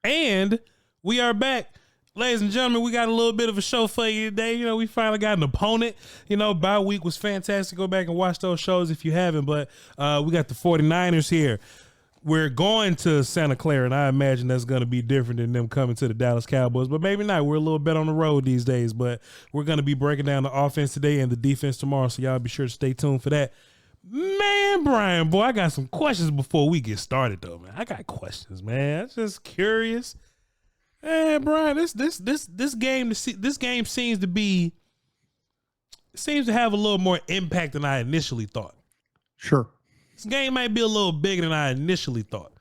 And we are back. Ladies and gentlemen, we got a little bit of a show for you today. You know, we finally got an opponent. You know, bye week was fantastic. Go back and watch those shows if you haven't. But we got the 49ers here. We're going to Santa Clara, and I imagine that's going to be different than them coming to the Dallas Cowboys. But maybe not. We're a little bit on the road these days. But we're going to be breaking down the offense today and the defense tomorrow. So y'all be sure to stay tuned for that. Man, Brian, boy, I got some questions before we get started, though, man. I got questions, man. I'm just curious. Man, Brian, this game seems to have a little more impact than I initially thought. Sure. This game might be a little bigger than I initially thought.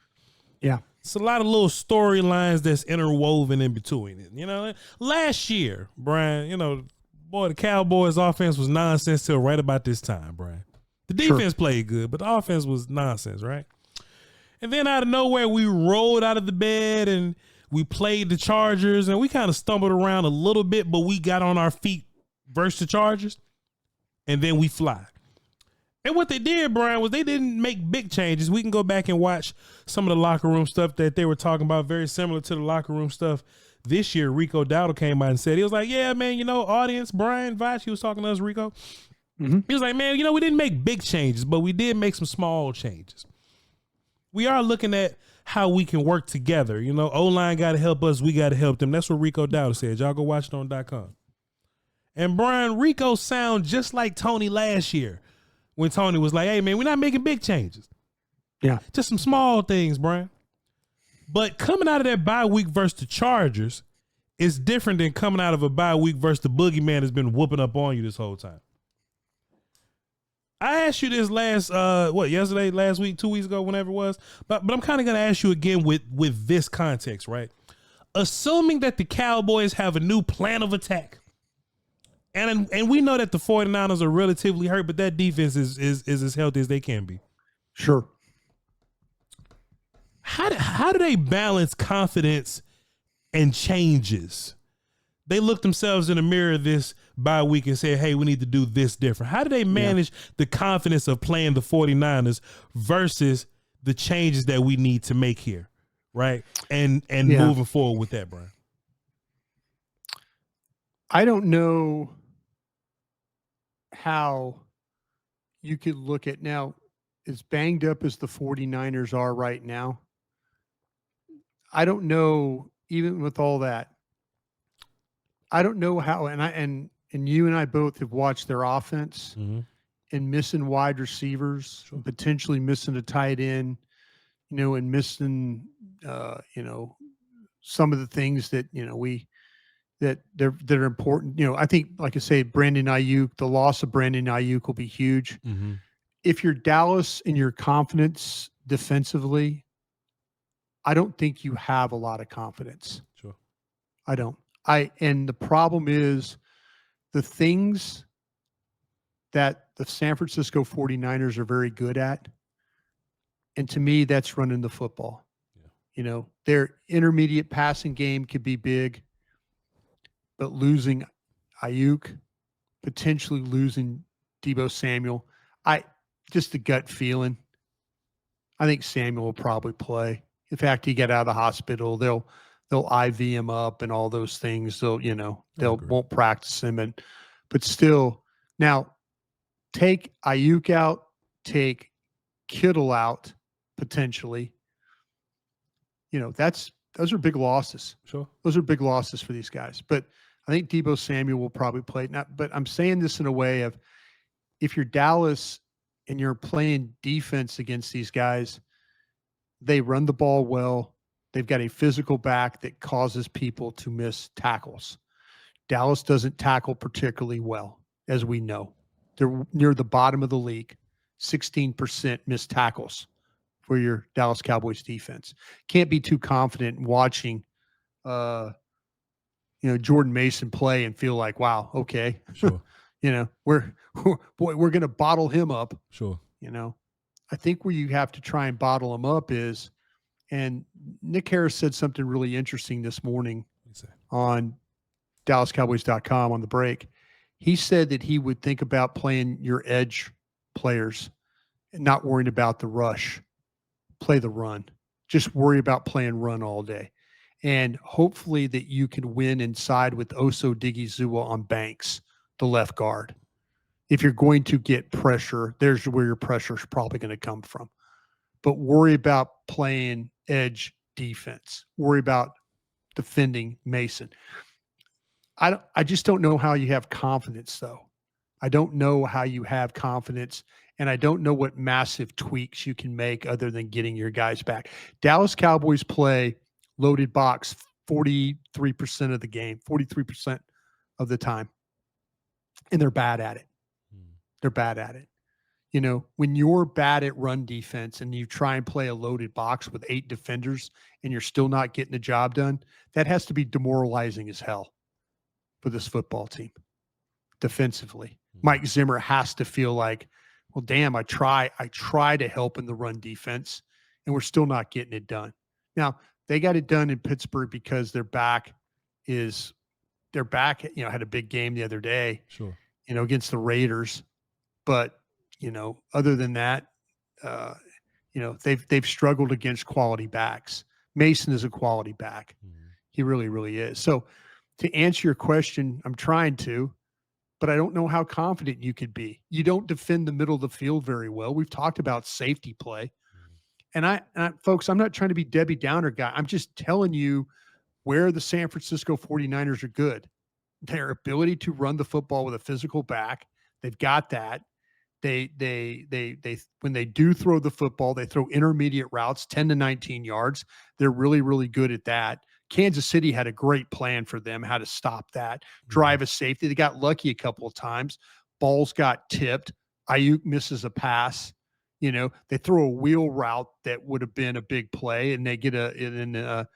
Yeah. It's a lot of little storylines that's interwoven in between it. You know, last year, Brian, you know, boy, the Cowboys offense was nonsense till right about this time, Brian. The defense played good, but the offense was nonsense, right? And then out of nowhere, we rolled out of the bed and we played the Chargers, and we kind of stumbled around a little bit, but we got on our feet versus the Chargers, and then we fly. And what they did, Brian, was they didn't make big changes. We can go back and watch some of the locker room stuff that they were talking about, very similar to the locker room stuff this year. Rico Dowdle came out and said, he was like, yeah, man, you know, audience, Bryan Voch, he was talking to us, Rico. Mm-hmm. He was like, man, you know, we didn't make big changes, but we did make some small changes. We are looking at how we can work together. You know, O-line got to help us. We got to help them. That's what Rico Dowdle said. Y'all go watch it on .com. And Brian, Rico sound just like Tony last year when Tony was like, hey, man, we're not making big changes. Yeah. Just some small things, Brian. But coming out of that bye week versus the Chargers is different than coming out of a bye week versus the boogeyman that's been whooping up on you this whole time. I asked you this yesterday, last week, 2 weeks ago, whenever it was, but I'm kind of going to ask you again with this context, right? Assuming that the Cowboys have a new plan of attack, and we know that the 49ers are relatively hurt, but that defense is as healthy as they can be. Sure. How do they balance confidence and changes? They look themselves in the mirror this bye week and say, hey, we need to do this different. How do they manage the confidence of playing the 49ers versus the changes that we need to make here, right? And moving forward with that, Brian? I don't know how you could look at now, as banged up as the 49ers are right now. I don't know, even with all that, I don't know how, and you and I both have watched their offense and missing wide receivers, potentially missing a tight end, you know, and missing, you know, some of the things that, you know, that are important. You know, I think, like I say, Brandon Ayuk, the loss of Brandon Ayuk will be huge. Mm-hmm. If you're Dallas and your confidence defensively, I don't think you have a lot of confidence. Sure. I don't. And the problem is the things that the San Francisco 49ers are very good at. And to me, that's running the football. Yeah. You know, their intermediate passing game could be big, but losing Ayuk, potentially losing Deebo Samuel, just a gut feeling. I think Samuel will probably play. In fact, he got out of the hospital. They'll IV him up and all those things. So, you know, won't practice him. But still, now take Ayuk out, take Kittle out potentially. You know, those are big losses. Sure. Those are big losses for these guys. But I think Deebo Samuel will probably play. But I'm saying this in a way of, if you're Dallas and you're playing defense against these guys, they run the ball well. They've got a physical back that causes people to miss tackles. Dallas doesn't tackle particularly well, as we know. They're near the bottom of the league, 16% missed tackles for your Dallas Cowboys defense. Can't be too confident in watching, you know, Jordan Mason play and feel like, wow, okay, sure. You know, we're going to bottle him up. Sure. You know, I think where you have to try and bottle him up is, and Nick Harris said something really interesting this morning on DallasCowboys.com on the break. He said that he would think about playing your edge players and not worrying about the rush. Play the run. Just worry about playing run all day. And hopefully that you can win inside with Oso Digizua on Banks, the left guard. If you're going to get pressure, there's where your pressure is probably going to come from. But worry about playing edge defense. Worry about defending Mason. I just don't know how you have confidence, though. I don't know how you have confidence, and I don't know what massive tweaks you can make other than getting your guys back. Dallas Cowboys play loaded box 43% of the game, 43% of the time, and they're bad at it. They're bad at it. You know, when you're bad at run defense and you try and play a loaded box with 8 defenders and you're still not getting the job done, that has to be demoralizing as hell for this football team defensively. Mike Zimmer has to feel like, well, damn, I try to help in the run defense and we're still not getting it done. Now, they got it done in Pittsburgh because their back, you know, had a big game the other day, Sure. you know, against the Raiders. But, you know, other than that, you know, they've struggled against quality backs. Mason is a quality back. He really, really is. So to answer your question, I'm trying to, but I don't know how confident you could be. You don't defend the middle of the field very well. We've talked about safety play. And folks, I'm not trying to be Debbie Downer guy. I'm just telling you where the San Francisco 49ers are good. Their ability to run the football with a physical back. They've got that. They when they do throw the football, they throw intermediate routes, 10 to 19 yards. They're really, really good at that. Kansas City had a great plan for them, how to stop that, drive a safety. They got lucky a couple of times. Balls got tipped. Ayuk misses a pass. You know, they throw a wheel route that would have been a big play, and they get Chenal,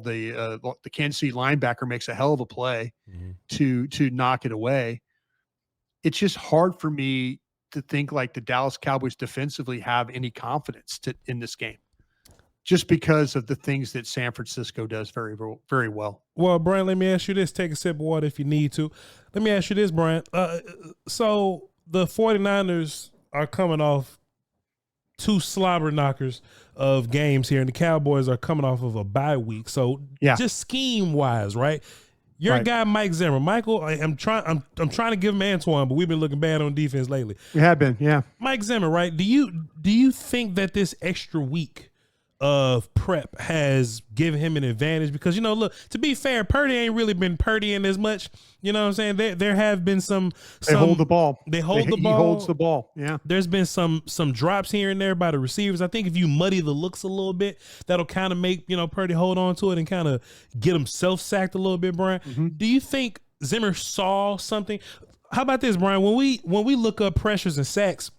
the Kansas City linebacker, makes a hell of a play to knock it away. It's just hard for me to think like the Dallas Cowboys defensively have any confidence in this game, just because of the things that San Francisco does very, very well. Well, Brian, let me ask you this. Take a sip of water if you need to. Let me ask you this, Brian. So the 49ers are coming off 2 slobber knockers of games here, and the Cowboys are coming off of a bye week. So just scheme-wise, right? Your guy, Mike Zimmer. Michael, I'm trying to give him Antoine, but we've been looking bad on defense lately. We have been, yeah. Mike Zimmer, right? Do you think that this extra week of prep has given him an advantage? Because, you know, look, to be fair, Purdy ain't really been Purdying as much. You know what I'm saying? There have been some hold the ball. They hold the ball. He holds the ball. Yeah. There's been some drops here and there by the receivers. I think if you muddy the looks a little bit, that'll kind of make, you know, Purdy hold on to it and kind of get himself sacked a little bit, Brian. Do you think Zimmer saw something? How about this, Brian? When we look up pressures and sacks,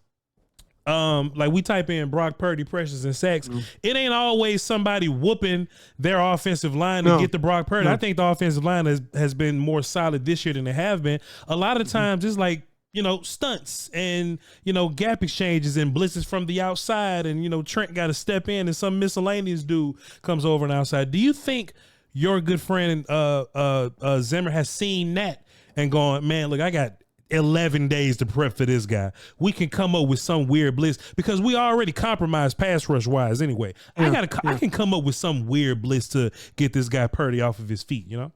like we type in Brock Purdy pressures and sacks, it ain't always somebody whooping their offensive line to get the Brock Purdy. I think the offensive line has been more solid this year than they have been. A lot of times it's like, you know, stunts and, you know, gap exchanges and blitzes from the outside, and, you know, Trent got to step in and some miscellaneous dude comes over on the outside. Do you think your good friend Zimmer has seen that and gone, man, look, I got 11 days to prep for this guy. We can come up with some weird blitz because we already compromised pass rush wise anyway. I can come up with some weird blitz to get this guy Purdy off of his feet, you know?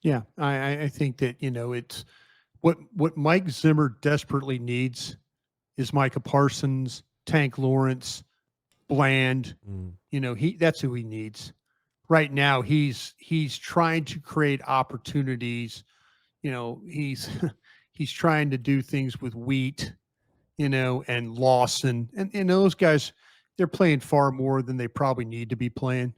Yeah. I think that, you know, it's what Mike Zimmer desperately needs is Micah Parsons, Tank Lawrence, Bland. You know, that's who he needs. Right now, he's trying to create opportunities. You know, he's trying to do things with Wheat, you know, and Lawson. And those guys, they're playing far more than they probably need to be playing.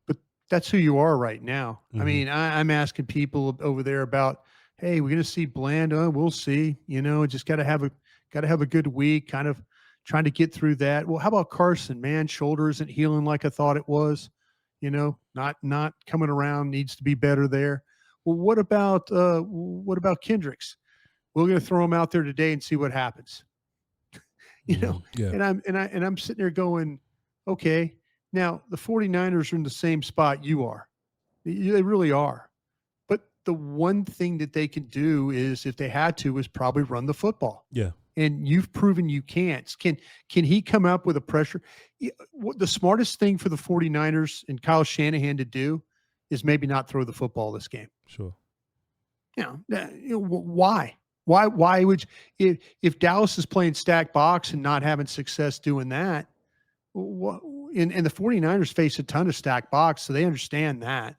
But that's who you are right now. I mean, I'm asking people over there about, hey, we're going to see Bland. We'll see. You know, just got to have a good week, kind of trying to get through that. Well, how about Carson? Man, shoulder isn't healing like I thought it was. You know, not coming around, needs to be better there. Well, what about Kendricks? We're going to throw him out there today and see what happens. You know, and I'm sitting there going, okay, now the 49ers are in the same spot you are. They really are. But the one thing that they can do is, if they had to, is probably run the football. Yeah. And you've proven you can't. Can he come up with a pressure? The smartest thing for the 49ers and Kyle Shanahan to do is maybe not throw the football this game. Sure. Why? Why would if Dallas is playing stack box and not having success doing that, and the 49ers face a ton of stack box, so they understand that.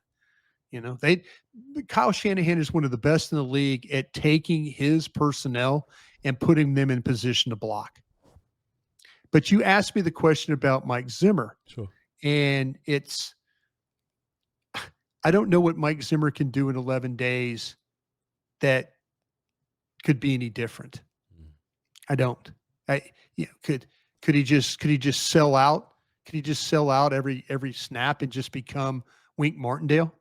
Kyle Shanahan is one of the best in the league at taking his personnel and putting them in position to block. But you asked me the question about Mike Zimmer. Sure. And I don't know what Mike Zimmer can do in 11 days that could be any different. I don't. Could he just sell out? Could he just sell out every snap and just become Wink Martindale?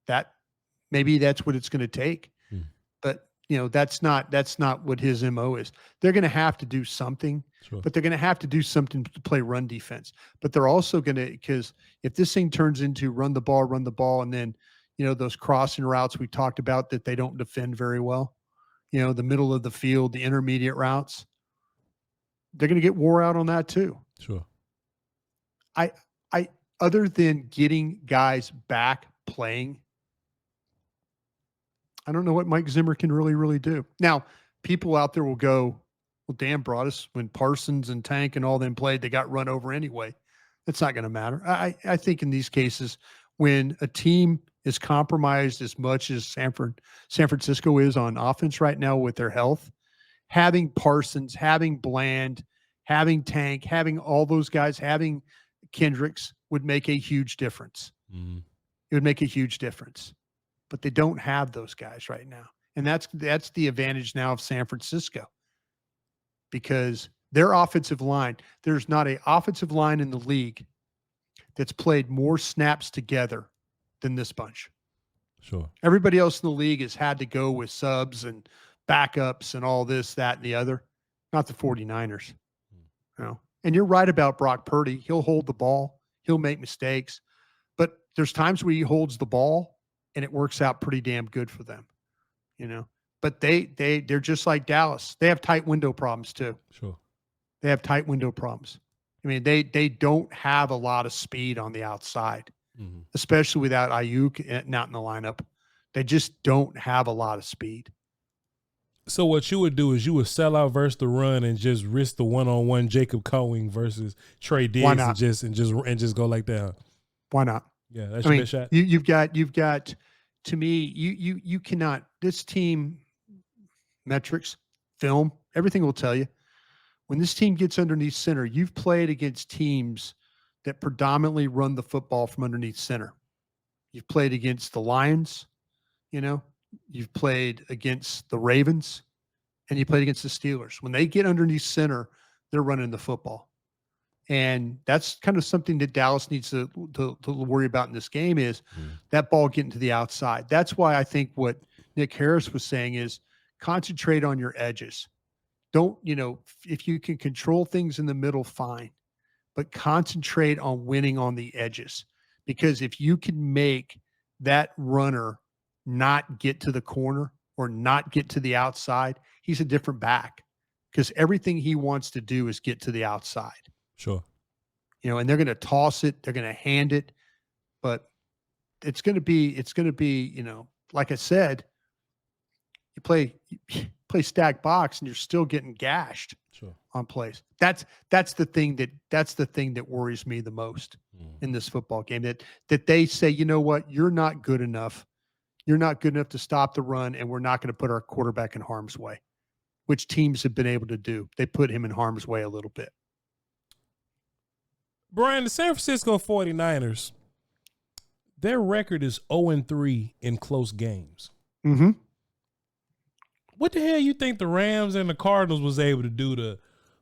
That maybe that's what it's going to take. But that's not what his MO is. They're going to have to do something, sure, but they're going to have to do something to play run defense. But they're also going to, because if this thing turns into run the ball, and then, those crossing routes we talked about that they don't defend very well, the middle of the field, the intermediate routes, they're going to get wore out on that too. Sure. I other than getting guys back playing, I don't know what Mike Zimmer can really do. Now, people out there will go, well, damn, Broaddus, when Parsons and Tank and all them played, they got run over anyway. That's not going to matter. I think in these cases, when a team is compromised as much as San Francisco is on offense right now with their health, having Parsons, having Bland, having Tank, having all those guys, having Kendricks would make a huge difference. Mm-hmm. It would make a huge difference. But they don't have those guys right now. And that's the advantage now of San Francisco, because their offensive line, there's not an offensive line in the league that's played more snaps together than this bunch. Sure. Everybody else in the league has had to go with subs and backups and all this, that, and the other. Not the 49ers. And you're right about Brock Purdy. He'll hold the ball. He'll make mistakes. But there's times where he holds the ball and it works out pretty damn good for them, But they're just like Dallas. They have tight window problems too. Sure. They have tight window problems. I mean, they don't have a lot of speed on the outside, especially without Ayuk not in the lineup. They just don't have a lot of speed. So what you would do is you would sell out versus the run and just risk the one-on-one Jacob Cohen versus Trey Diggs and just go like that. Why not? Yeah, that's your best shot. You've got. To me, you cannot. This team, metrics, film, everything will tell you. When this team gets underneath center, you've played against teams that predominantly run the football from underneath center. You've played against the Lions, you've played against the Ravens, and you played against the Steelers. When they get underneath center, they're running the football. And that's kind of something that Dallas needs to worry about in this game is that ball getting to the outside. That's why I think what Nick Harris was saying is concentrate on your edges. Don't, if you can control things in the middle, fine, but concentrate on winning on the edges. Because if you can make that runner not get to the corner or not get to the outside, he's a different back, because everything he wants to do is get to the outside. Sure. And they're going to toss it, they're going to hand it, but it's going to be, like I said, you play stack box and you're still getting gashed on plays. That's the thing that worries me the most in this football game, that they say, you know what, you're not good enough. You're not good enough to stop the run, and we're not going to put our quarterback in harm's way, which teams have been able to do. They put him in harm's way a little bit. Bryan, the San Francisco 49ers, their record is 0-3 in close games. Mm-hmm. What the hell you think the Rams and the Cardinals was able to do to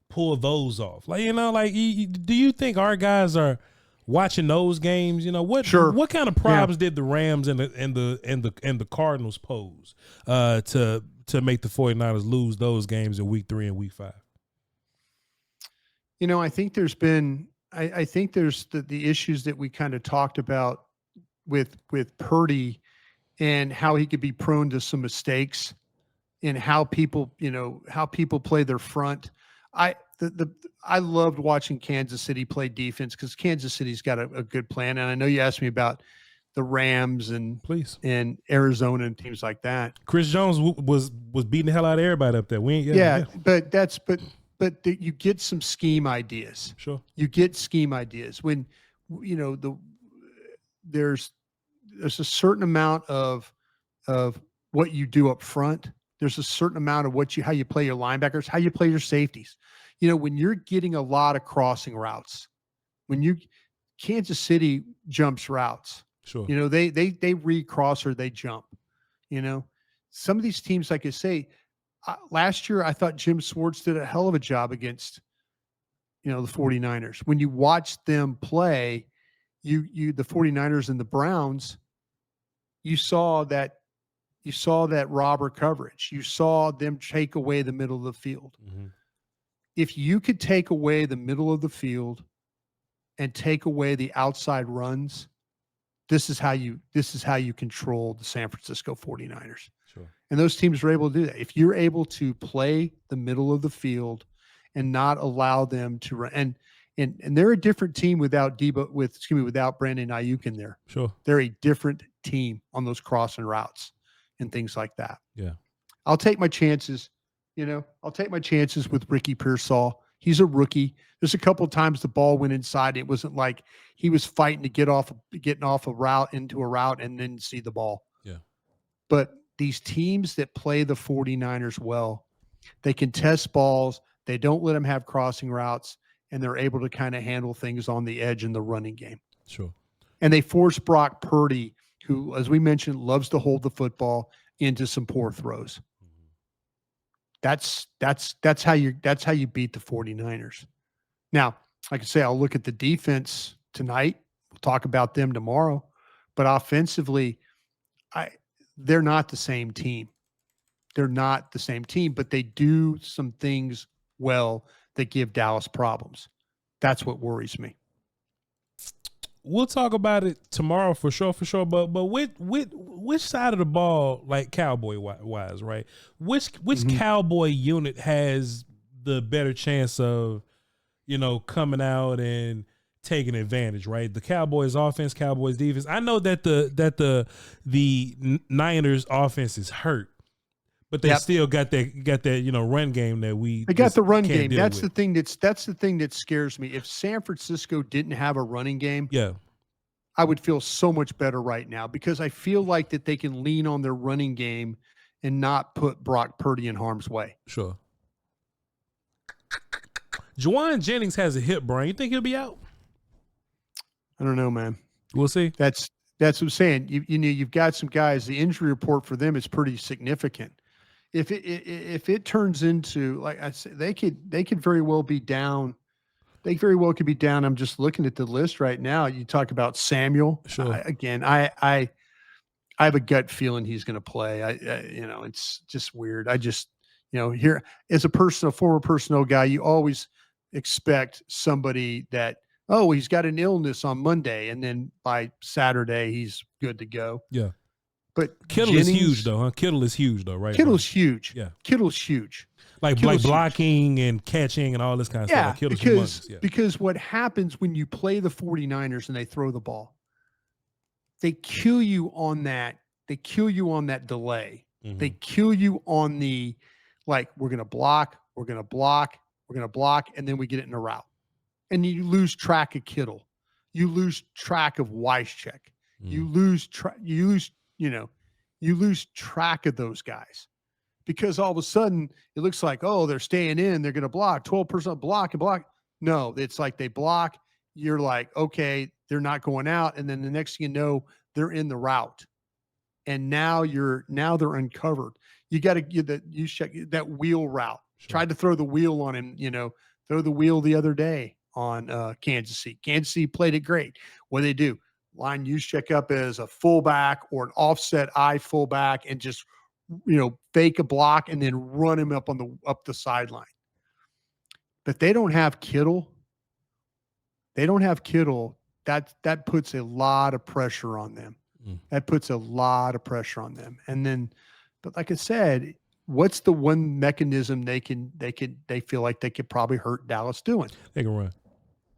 pull those off? Do you think our guys are watching those games? What kind of problems did the Rams and the Cardinals pose to make the 49ers lose those games in week 3 and week 5? I think there's been I think there's the issues that we kind of talked about with Purdy and how he could be prone to some mistakes in how people, how people play their front. I loved watching Kansas City play defense because Kansas City's got a good plan. And I know you asked me about the Rams and Arizona and teams like that. Chris Jones was beating the hell out of everybody up there. But you get some scheme ideas. Sure. You get scheme ideas when, there's a certain amount of what you do up front. There's a certain amount of how you play your linebackers, how you play your safeties. When you're getting a lot of crossing routes, Kansas City jumps routes. Sure. They recross or they jump. Some of these teams, like I say, last year I thought Jim Swartz did a hell of a job against, the 49ers. When you watch them play, the 49ers and the Browns, you saw that robber coverage. You saw them take away the middle of the field. Mm-hmm. If you could take away the middle of the field and take away the outside runs, this is how you control the San Francisco 49ers. Sure. And those teams are able to do that. If you're able to play the middle of the field and not allow them to run, and they're a different team without without Brandon Ayuk in there. Sure. They're a different team on those crossing routes and things like that. Yeah. I'll take my chances. I'll take my chances with Ricky Pearsall. He's a rookie. There's a couple of times the ball went inside. It wasn't like he was fighting to getting off a route into a route and then see the ball. Yeah. But these teams that play the 49ers well, they can test balls. They don't let them have crossing routes, and they're able to kind of handle things on the edge in the running game. Sure. And they force Brock Purdy, who, as we mentioned, loves to hold the football, into some poor throws. That's how you beat the 49ers. Now, like I say, I'll look at the defense tonight. We'll talk about them tomorrow. But offensively, they're not the same team. They're not the same team, but they do some things well that give Dallas problems. That's what worries me. We'll talk about it tomorrow for sure. But which side of the ball, like Cowboy wise, right? Which Cowboy unit has the better chance of, coming out and taking advantage, right? The Cowboys offense, Cowboys defense. I know that the Niners offense is hurt, but they still got that run game that they got the run game. That's the thing that scares me. If San Francisco didn't have a running game, I would feel so much better right now because I feel like that they can lean on their running game and not put Brock Purdy in harm's way. Sure. Juwan Jennings has a hip, Brian. You think he'll be out? I don't know, man. We'll see. That's what I'm saying. You've got some guys. The injury report for them is pretty significant. If it turns into, like I said, they could very well be down. They very well could be down. I'm just looking at the list right now. You talk about Samuel. Sure. I have a gut feeling he's going to play. It's just weird. I just, here as a former personnel guy, you always expect somebody that, he's got an illness on Monday, and then by Saturday he's good to go. Yeah. But Kittle is huge though, huh? Kittle is huge though, right? Kittle's huge. Yeah. Kittle's huge. Like blocking and catching and all this kind of stuff. Like Kittle's because what happens when you play the 49ers and they throw the ball, they kill you on that. They kill you on that delay. Mm-hmm. They kill you on the, like, we're going to block, and then we get it in a route. And you lose track of Kittle. You lose track of Wycheck. Mm. You lose track of those guys because all of a sudden it looks like, they're staying in, they're going to block 12% block and block. No, it's like they block. You're like, okay, they're not going out. And then the next thing you know, they're in the route. And now they're uncovered. You got to get that wheel route. Sure. Tried to throw the wheel on him, throw the wheel the other day on Kansas City. Kansas City played it great. What do they do? Line Juszczyk up as a fullback or an offset I fullback and just, fake a block and then run him up the sideline. But they don't have Kittle. That puts a lot of pressure on them. That puts a lot of pressure on them. And then, but like I said, what's the one mechanism they feel like they could probably hurt Dallas doing? They can run.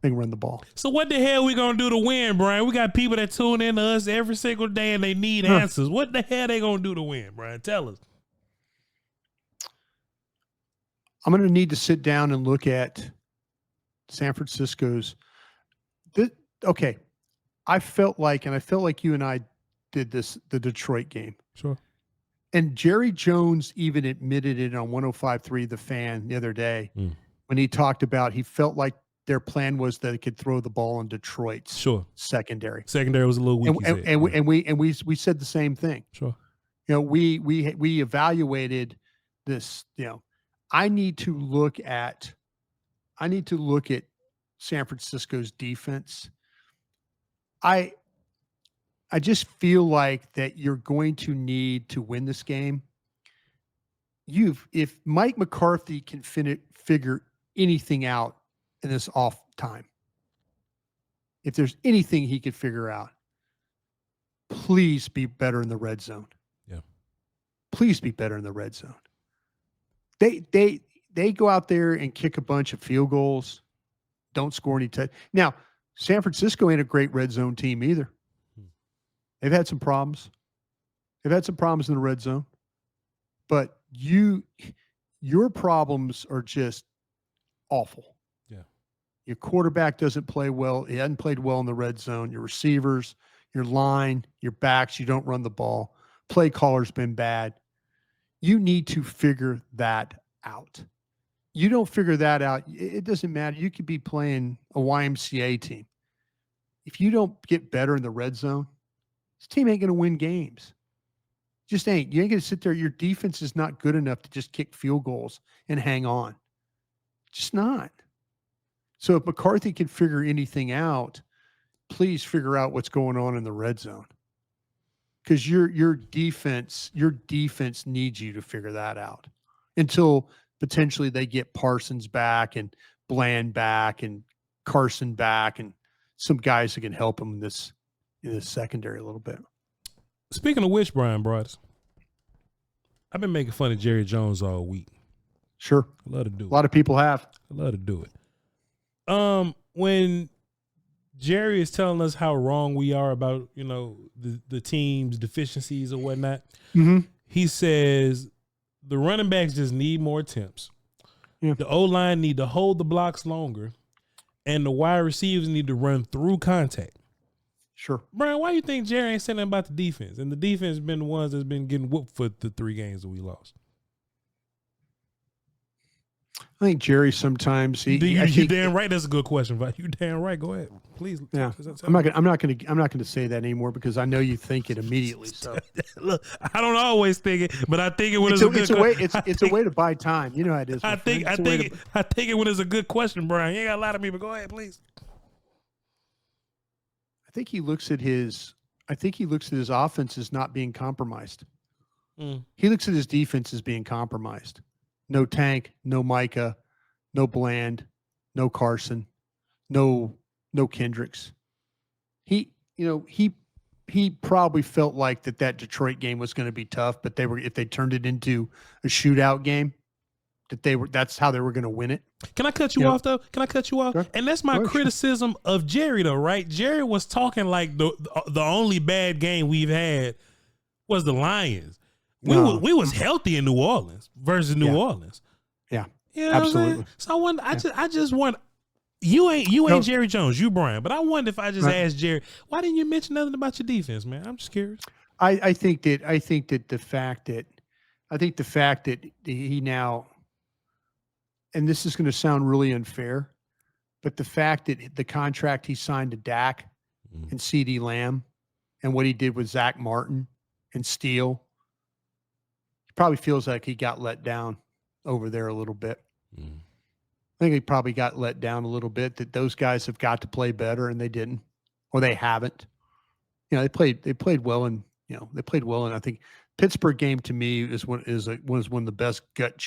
They can run the ball. So what the hell we gonna do to win, Brian? We got people that tune in to us every single day and they need answers. What the hell they gonna do to win, Brian? Tell us. I'm going to need to sit down and look at San Francisco's. Okay, I felt like you and I did the Detroit game. Sure. And Jerry Jones even admitted it on 105.3 The Fan the other day when he talked about he felt like their plan was that it could throw the ball in Detroit's secondary. Secondary was a little weak. And we said the same thing. Sure. We evaluated this. I need to look at San Francisco's defense. I just feel like that you're going to need to win this game. If Mike McCarthy can figure anything out in this off time, if there's anything he could figure out, please be better in the red zone. Yeah. Please be better in the red zone. They go out there and kick a bunch of field goals, don't score any Now, San Francisco ain't a great red zone team either. They've had some problems. They've had some problems in the red zone. But your problems are just awful. Yeah. Your quarterback doesn't play well. He hasn't played well in the red zone. Your receivers, your line, your backs, you don't run the ball. Play caller's been bad. You need to figure that out. You don't figure that out, it doesn't matter. You could be playing a YMCA team. If you don't get better in the red zone, this team ain't going to win games. Just ain't. You ain't going to sit there. Your defense is not good enough to just kick field goals and hang on. Just not. So if McCarthy can figure anything out, please figure out what's going on in the red zone. Because your defense needs you to figure that out until potentially they get Parsons back and Bland back and Carson back and some guys that can help them in this secondary a little bit. Speaking of which, Bryan Broaddus, I've been making fun of Jerry Jones all week. Sure. I love to do it. A lot of people have. I love to do it. When Jerry is telling us how wrong we are about, the team's deficiencies or whatnot, he says the running backs just need more attempts. Yeah. The O-line need to hold the blocks longer, and the wide receivers need to run through contact. Sure. Brian, why do you think Jerry ain't saying nothing about the defense? And the defense has been the ones that's been getting whooped for the 3 games that we lost. I think Jerry sometimes you damn right. That's a good question, but you damn right. Go ahead, please. Yeah, I'm not gonna say that anymore because I know you think it immediately. So look, I don't always think it, but I think it when it's a way to buy time. You know how it is. I think it when it's a good question, Brian. You ain't got a lot of people. Go ahead, please. I think he looks at his offense as not being compromised. He looks at his defense as being compromised. No Tank, no Micah, no Bland, no Carson, no Kendricks. He probably felt like that Detroit game was going to be tough, but if they turned it into a shootout game, that's how they were going to win it. Can I cut you off though? Can I cut you off? Sure. And that's my criticism of Jerry though, right? Jerry was talking like the only bad game we've had was the Lions. We was healthy in New Orleans versus New Orleans. Yeah, absolutely. So I just want you ain't Jerry Jones, you Brian, but I wonder if I just asked Jerry, why didn't you mention nothing about your defense, man? I'm just curious. I think the fact that he now, and this is going to sound really unfair, but the fact that the contract he signed to Dak and CeeDee Lamb and what he did with Zach Martin and Steele, probably feels like he got let down over there a little bit. I think he probably got let down a little bit that those guys have got to play better and they didn't, or they haven't. They played well and I think Pittsburgh game to me was one of the best gut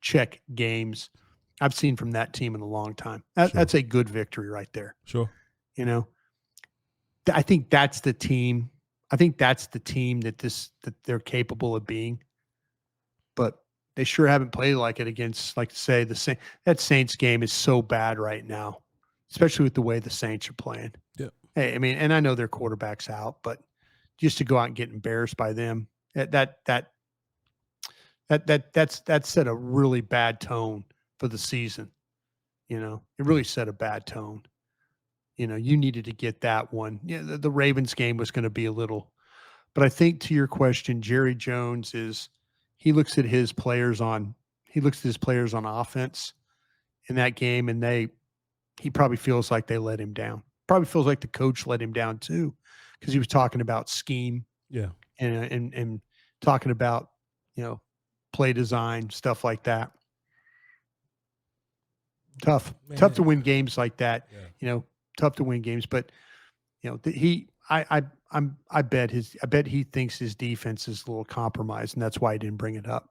check games I've seen from that team in a long time. That's a good victory right there. Sure. I think that's the team. I think that's the team that they're capable of being. but they sure haven't played like it against, like to say, that Saints game is so bad right now, especially with the way the Saints are playing. Yeah. Hey, I mean, and I know their quarterback's out, but just to go out and get embarrassed by them, that set a really bad tone for the season. You know, it really set a bad tone. You know, you needed to get that one. Yeah, the Ravens game was going to be a little, but I think to your question, Jerry Jones he looks at his players on offense in that game, and he probably feels like they let him down. Probably feels like the coach let him down too, because he was talking about scheme, and talking about, you know, play design, stuff like that. Tough to win games like that. Yeah. You know, tough to win games, but you know, I bet he thinks his defense is a little compromised, and that's why he didn't bring it up.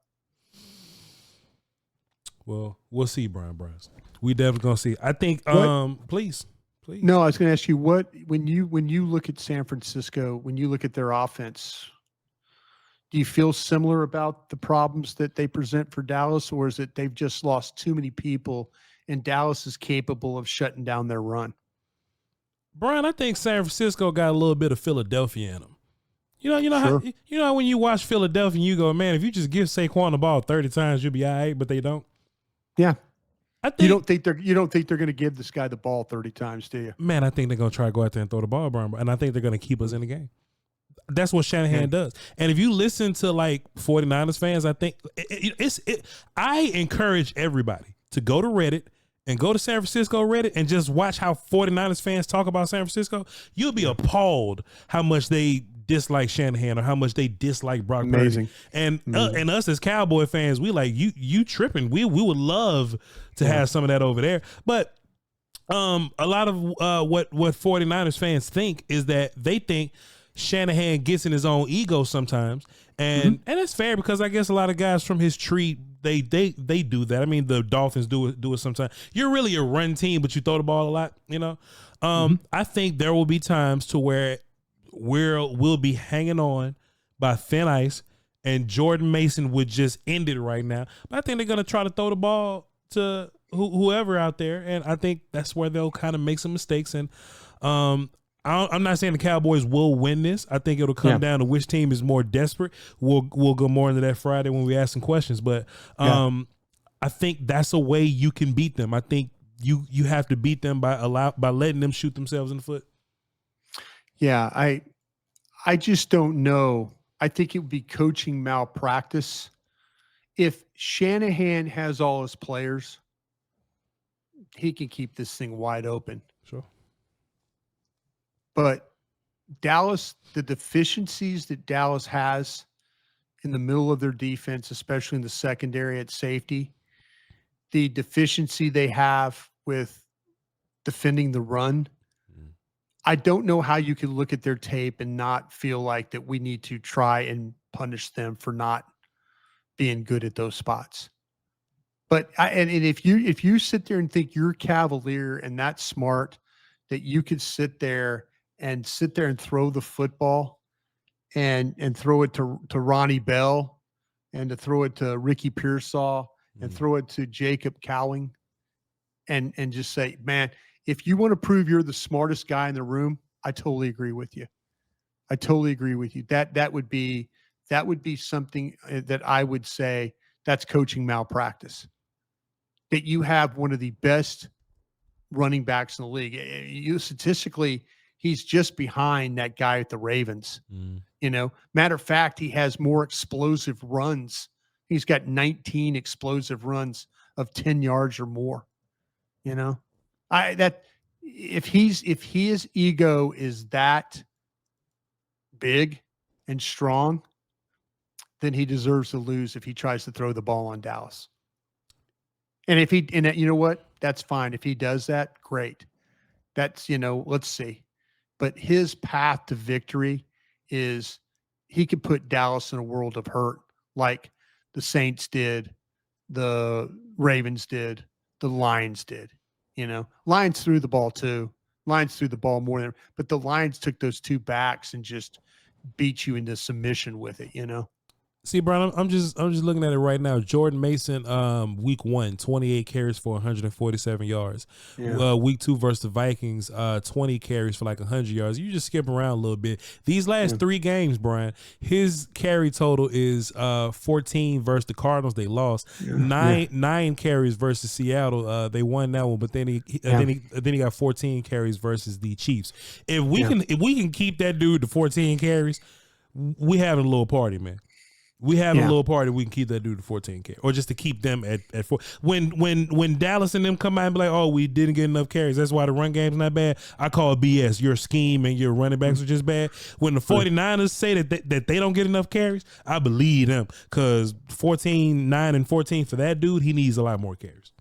Well, we'll see, Bryan Broaddus. We definitely gonna see. I think. Please. No, I was going to ask you, when you look at San Francisco, when you look at their offense, do you feel similar about the problems that they present for Dallas, or is it they've just lost too many people and Dallas is capable of shutting down their run? Brian, I think San Francisco got a little bit of Philadelphia in them. You know Sure. how when you watch Philadelphia, you go, man, if you just give Saquon the ball 30 times, you'll be all right, but they don't. Yeah. I think you don't think they're going to give this guy the ball 30 times, do you? Man, I think they're going to try to go out there and throw the ball, Brian, and I think they're going to keep us in the game. That's what Shanahan does. And if you listen to like 49ers fans, I think I encourage everybody to go to Reddit and go to San Francisco Reddit and just watch how 49ers fans talk about San Francisco. You'll be appalled how much they dislike Shanahan or how much they dislike Brock Purdy. And us as Cowboy fans, we like, you tripping. We would love to have some of that over there. But a lot of what 49ers fans think is that they think Shanahan gets in his own ego sometimes. And it's fair, because I guess a lot of guys from his tree, they do that. I mean, the Dolphins do it sometimes. You're really a run team, but you throw the ball a lot, you know. I think there will be times to where we'll be hanging on by thin ice, and Jordan Mason would just end it right now. But I think they're going to try to throw the ball to whoever out there, and I think that's where they'll kind of make some mistakes. And I'm not saying the Cowboys will win this. I think it'll come down to which team is more desperate. We'll go more into that Friday when we ask some questions. But I think that's a way you can beat them. I think you have to beat them by letting them shoot themselves in the foot. Yeah, I just don't know. I think it would be coaching malpractice. If Shanahan has all his players, he can keep this thing wide open. Sure. But Dallas, the deficiencies that Dallas has in the middle of their defense, especially in the secondary at safety, the deficiency they have with defending the run, I don't know how you can look at their tape and not feel like that we need to try and punish them for not being good at those spots. But if you sit there and think you're cavalier and that's smart, that you could sit there and throw the football and throw it to Ronnie Bell and to throw it to Ricky Pearsall and throw it to Jacob Cowing and just say, man, if you want to prove you're the smartest guy in the room, I totally agree with you. That would be something that I would say that's coaching malpractice. That you have one of the best running backs in the league. Statistically, he's just behind that guy at the Ravens. You know, matter of fact, he has more explosive runs. He's got 19 explosive runs of 10 yards or more. You know, if his ego is that big and strong, then he deserves to lose if he tries to throw the ball on Dallas. And you know what? That's fine. If he does that, great. That's, let's see. But his path to victory is he could put Dallas in a world of hurt like the Saints did, the Ravens did, the Lions did. Lions threw the ball too. Lions threw the ball more than, but the Lions took those two backs and just beat you into submission with it, See, Brian, I'm just looking at it right now. Jordan Mason, week 1, 28 carries for 147 yards. Yeah. Week 2 versus the Vikings, 20 carries for like 100 yards. You just skip around a little bit. These last 3 games, Brian, his carry total is 14 versus the Cardinals. They lost. Nine carries versus Seattle. They won that one, but then he got 14 carries versus the Chiefs. If we can keep that dude to 14 carries, we having a little party, man. We have a little party. We can keep that dude to 14K, or just to keep them at 4. When Dallas and them come out and be like, "Oh, we didn't get enough carries. That's why the run game's not bad." I call it BS. Your scheme and your running backs are just bad. When the 49ers say that they don't get enough carries, I believe them, because 14, 9, and 14 for that dude, he needs a lot more carries.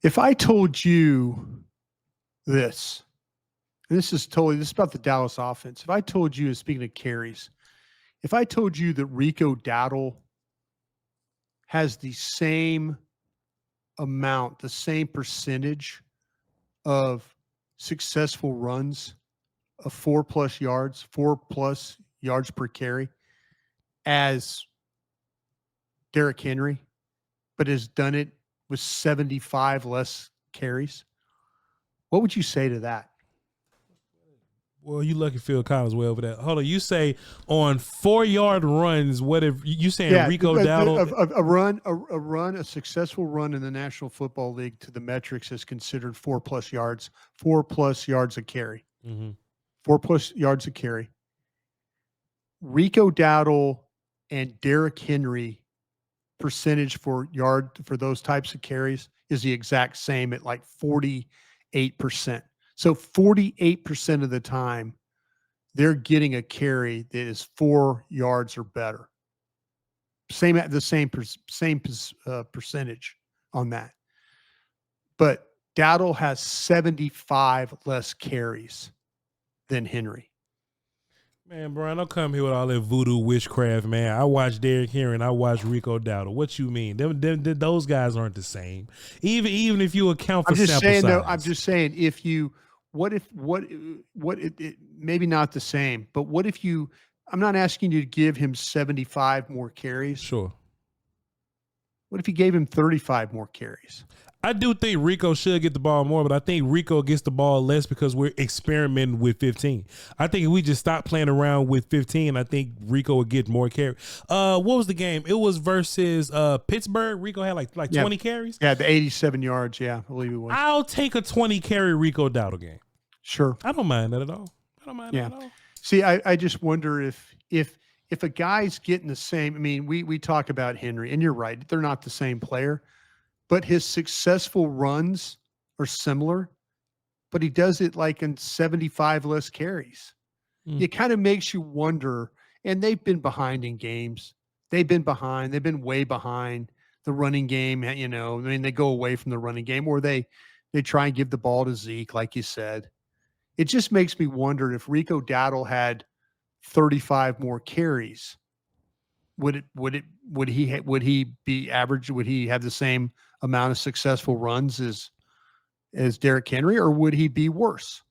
If I told you this, and this is about the Dallas offense. If I told you, speaking of carries, if I told you that Rico Dowdle has the same amount, the same percentage of successful runs of 4+ yards per carry as Derrick Henry, but has done it with 75 less carries, what would you say to that? Well, you lucky Phil Collins way over that. Hold on, you say on 4-yard runs. What if you saying Rico Dowdle? A successful run in the National Football League to the metrics is considered 4+ yards, 4+ yards a carry, 4+ yards a carry. Rico Dowdle and Derrick Henry percentage for those types of carries is the exact same at like 48%. So 48% of the time, they're getting a carry that is 4 yards or better. Same percentage on that. But Dowdle has 75 less carries than Henry. Man, Brian, don't come here with all that voodoo witchcraft, man. I watch Derrick Henry and I watch Rico Dowdle. What you mean? Those guys aren't the same. Even if you account for sample size. I'm just saying, if you. What if maybe not the same, but what if I'm not asking you to give him 75 more carries. Sure. What if you gave him 35 more carries? I do think Rico should get the ball more, but I think Rico gets the ball less because we're experimenting with 15. I think if we just stop playing around with 15, I think Rico would get more carries. What was the game? It was versus Pittsburgh. Rico had like 20 carries. Yeah, the 87 yards. Yeah, I believe it was. I'll take a 20 carry Rico Dowdle game. Sure. I don't mind that at all. That at all. See, I just wonder if a guy's getting the same. I mean, we talk about Henry, and you're right, they're not the same player. But his successful runs are similar, but he does it like in 75 less carries. It kind of makes you wonder, and they've been behind in games. They've been way behind the running game. You know, I mean, they go away from the running game, or they try and give the ball to Zeke, like you said. It just makes me wonder if Rico Dowdle had 35 more carries, would he be average? Would he have the same amount of successful runs as Derrick Henry, or would he be worse?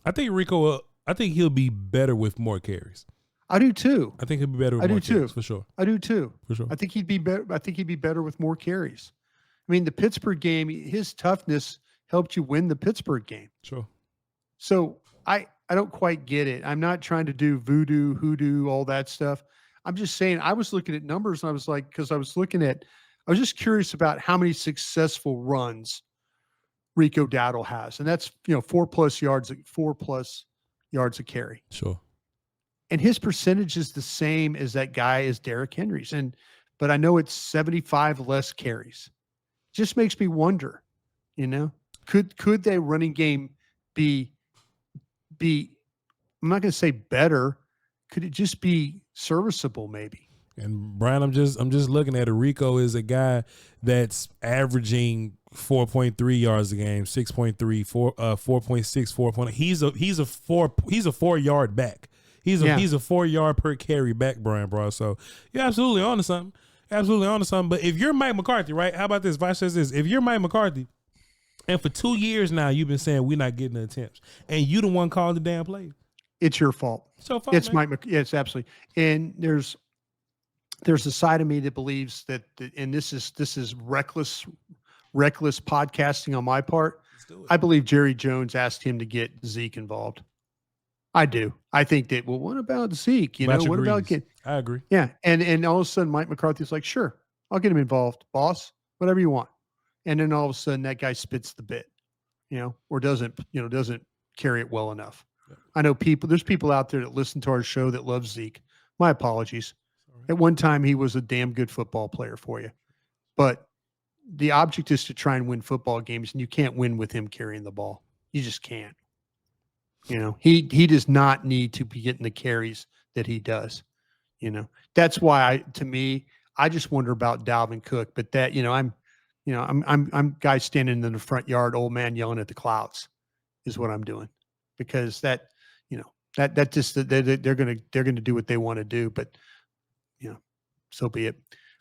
I think he'll be better with more carries. I do too. I think he'll be better with more carries, for sure. I do too. For sure. I think he'd be better. I think he'd be better with more carries. I mean, the Pittsburgh game, his toughness helped you win the Pittsburgh game. Sure. So I don't quite get it. I'm not trying to do voodoo, hoodoo, all that stuff. I'm just saying, I was looking at numbers and I was like, because I was just curious about how many successful runs Rico Dowdle has. And that's, 4+ yards a carry. Sure. And his percentage is the same as that guy as Derrick Henry's. But I know it's 75 less carries. Just makes me wonder, could their running game be I'm not going to say better. Could it just be serviceable maybe? And Brian, I'm just looking at it. Rico is a guy that's averaging 4.3 yards a game, 6.3, 4.6, 4. He's a 4-yard back. He's a 4-yard per carry back, Bryan Broaddus. So you're absolutely onto something. But if you're Mike McCarthy, right? How about this? Voch says this. If you're Mike McCarthy, and for 2 years now you've been saying we're not getting the attempts, and you the one called the damn play. It's your fault. It's your fault, It's man. yeah, it's absolutely. And there's a side of me that believes that, and this is reckless podcasting on my part. Let's do it. I believe Jerry Jones asked him to get Zeke involved. I do. I think that, well, what about Zeke? What about I agree. Yeah. And all of a sudden Mike McCarthy's like, sure, I'll get him involved, boss, whatever you want. And then all of a sudden that guy spits the bit, or doesn't carry it well enough. Yeah. I know there's people out there that listen to our show that love Zeke. My apologies. At one time, he was a damn good football player for you. But the object is to try and win football games, and you can't win with him carrying the ball. You just can't. He does not need to be getting the carries that he does. That's why I just wonder about Dalvin Cook. But that, I'm guy standing in the front yard, old man yelling at the clouds is what I'm doing, because that just, they're going to do what they want to do. But, so be it.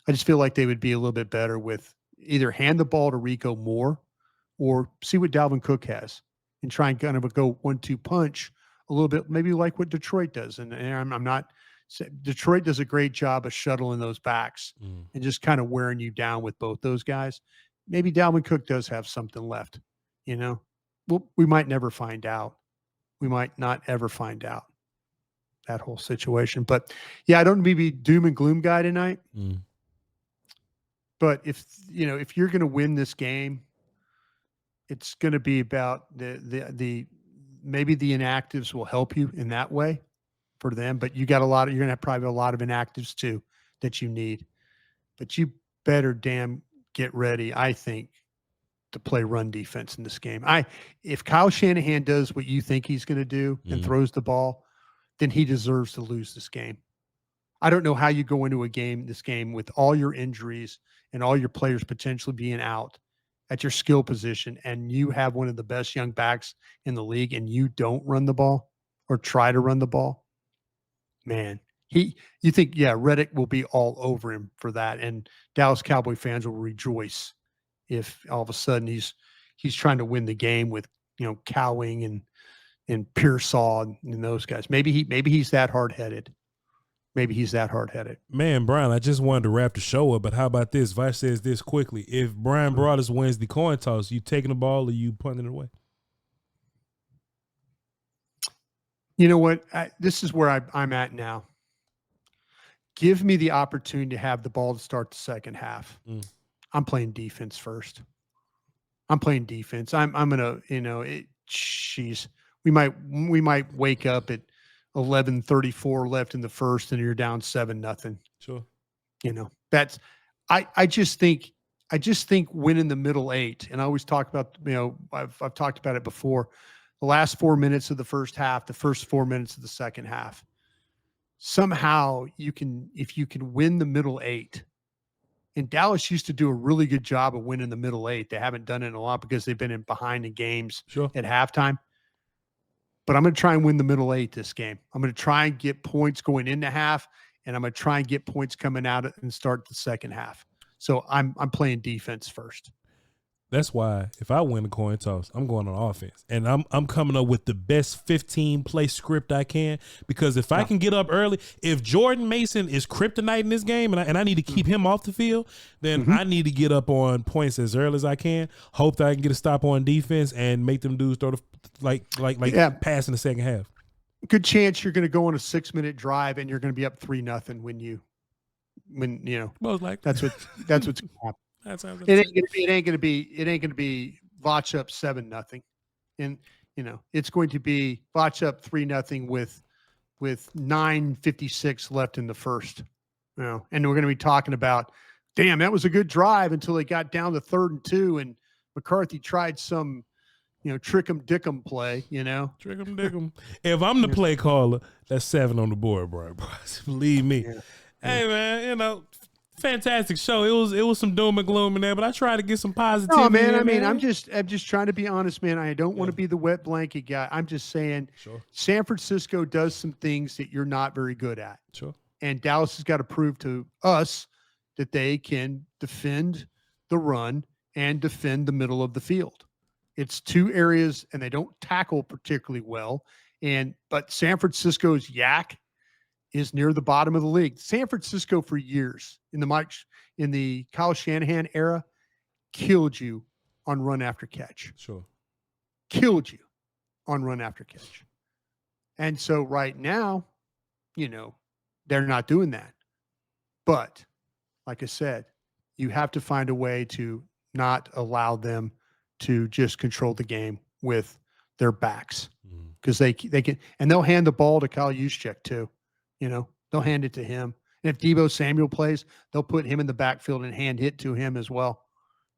I just feel like they would be a little bit better with either hand the ball to Rico more, or see what Dalvin Cook has and try and kind of go 1-2 punch a little bit, maybe like what Detroit does. And I'm not, Detroit does a great job of shuttling those backs and just kind of wearing you down with both those guys. Maybe Dalvin Cook does have something left, Well, we might never find out. We might not ever find out that whole situation. But yeah, I don't be doom and gloom guy tonight. But if you're going to win this game, it's going to be about the maybe the inactives will help you in that way for them. But you're going to have probably a lot of inactives too that you need. But you better damn get ready, I think, to play run defense in this game. If Kyle Shanahan does what you think he's going to do and throws the ball, then he deserves to lose this game. I don't know how you go into this game with all your injuries and all your players potentially being out at your skill position, and you have one of the best young backs in the league, and you don't run the ball or try to run the ball. Man, you think, yeah, Reddick will be all over him for that, and Dallas Cowboy fans will rejoice if all of a sudden he's trying to win the game with Cowing and Pearsall and those guys. Maybe he's that hard-headed. Maybe he's that hard-headed. Man, Brian, I just wanted to wrap the show up, but how about this? Voch says this quickly. If Bryan Broaddus wins the coin toss, you taking the ball or you punting it away? You know what? This is where I'm at now. Give me the opportunity to have the ball to start the second half. I'm playing defense first. I'm playing defense. I'm going to, we might wake up at 11:34 left in the first and you're down 7-0. Sure. That's, I just think winning the middle eight, and I always talk about, I've talked about it before, the last 4 minutes of the first half, the first 4 minutes of the second half, somehow if you can win the middle eight. And Dallas used to do a really good job of winning the middle eight. They haven't done it a lot because they've been behind in games at halftime. But I'm going to try and win the middle eight this game. I'm going to try and get points going into half, and I'm going to try and get points coming out and start the second half. So I'm playing defense first. That's why if I win the coin toss, I'm going on offense, and I'm coming up with the best 15-play script I can, because if I can get up early, if Jordan Mason is kryptonite in this game, and I need to keep him off the field, then I need to get up on points as early as I can. Hope that I can get a stop on defense and make them dudes throw pass in the second half. Good chance you're going to go on a 6-minute drive and you're going to be up 3-0 when most likely that's what's going to happen. That sounds it ain't gonna be Voch up 7-0, and it's going to be Voch up 3-0 with 9:56 left in the first. And we're going to be talking about, damn, that was a good drive until they got down to 3rd and 2, and McCarthy tried some trick 'em dick 'em play. Trick 'em dick 'em. If I'm the play caller, that's 7 on the board, bro. Believe me. Yeah. Hey man, fantastic show. It was some doom and gloom in there, but I try to get some positivity. No, man. I'm just trying to be honest, man. I don't want to be the wet blanket guy. I'm just saying, San Francisco does some things that you're not very good at. Sure. And Dallas has got to prove to us that they can defend the run and defend the middle of the field. It's two areas, and they don't tackle particularly well. But San Francisco's yak is near the bottom of the league. San Francisco for years in the Kyle Shanahan era killed you on run after catch. Sure. Killed you on run after catch. And so right now, they're not doing that. But like I said, you have to find a way to not allow them to just control the game with their backs, because they can, and they'll hand the ball to Kyle Juszczyk too. They'll hand it to him. And if Deebo Samuel plays, they'll put him in the backfield and hand it to him as well.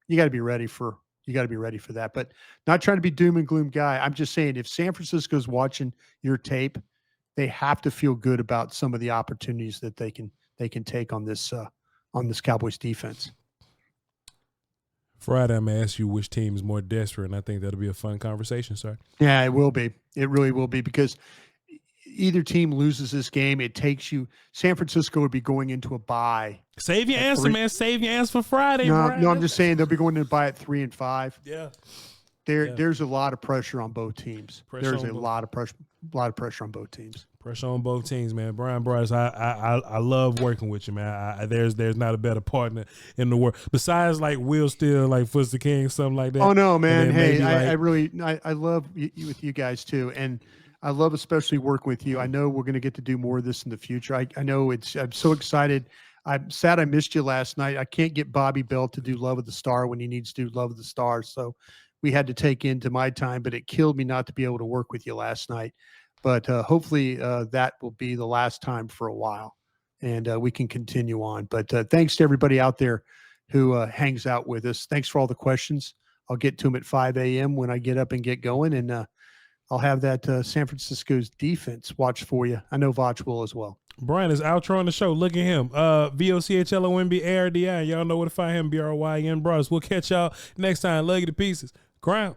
You got to be ready for that. But not trying to be doom and gloom guy. I'm just saying, if San Francisco's watching your tape, they have to feel good about some of the opportunities that they can take on this Cowboys defense. Friday, I'm going to ask you which team is more desperate, and I think that'll be a fun conversation, sir. Yeah, it will be. It really will be, because either team loses this game, it takes you – San Francisco would be going into a bye. Save your answer, man. Save your answer for Friday, No, Brian. no, I'm just saying they'll be going into a bye at 3-5. Yeah. There's a lot of pressure on both teams. There's a lot of pressure on both teams. Pressure on both teams, man. Bryan Broaddus, I love working with you, man. There's not a better partner in the world besides like Will Steele, like Footsie King, something like that. Oh no, man. Hey, I love you with you guys too, and I love especially working with you. I know we're going to get to do more of this in the future. I know I'm so excited. I'm sad I missed you last night. I can't get Bobby Bell to do Love of the Star when he needs to do Love of the Star, so we had to take into my time, but it killed me not to be able to work with you last night. But hopefully that will be the last time for a while, and we can continue on. But thanks to everybody out there who hangs out with us. Thanks for all the questions. I'll get to them at 5 a.m. when I get up and get going, and I'll have that San Francisco's defense watch for you. I know Voch will as well. Brian is outro on the show. Look at him. VOCHLONBARDI. Y'all know where to find him. BRYN Broaddus. We'll catch y'all next time. Love you to pieces. Crown.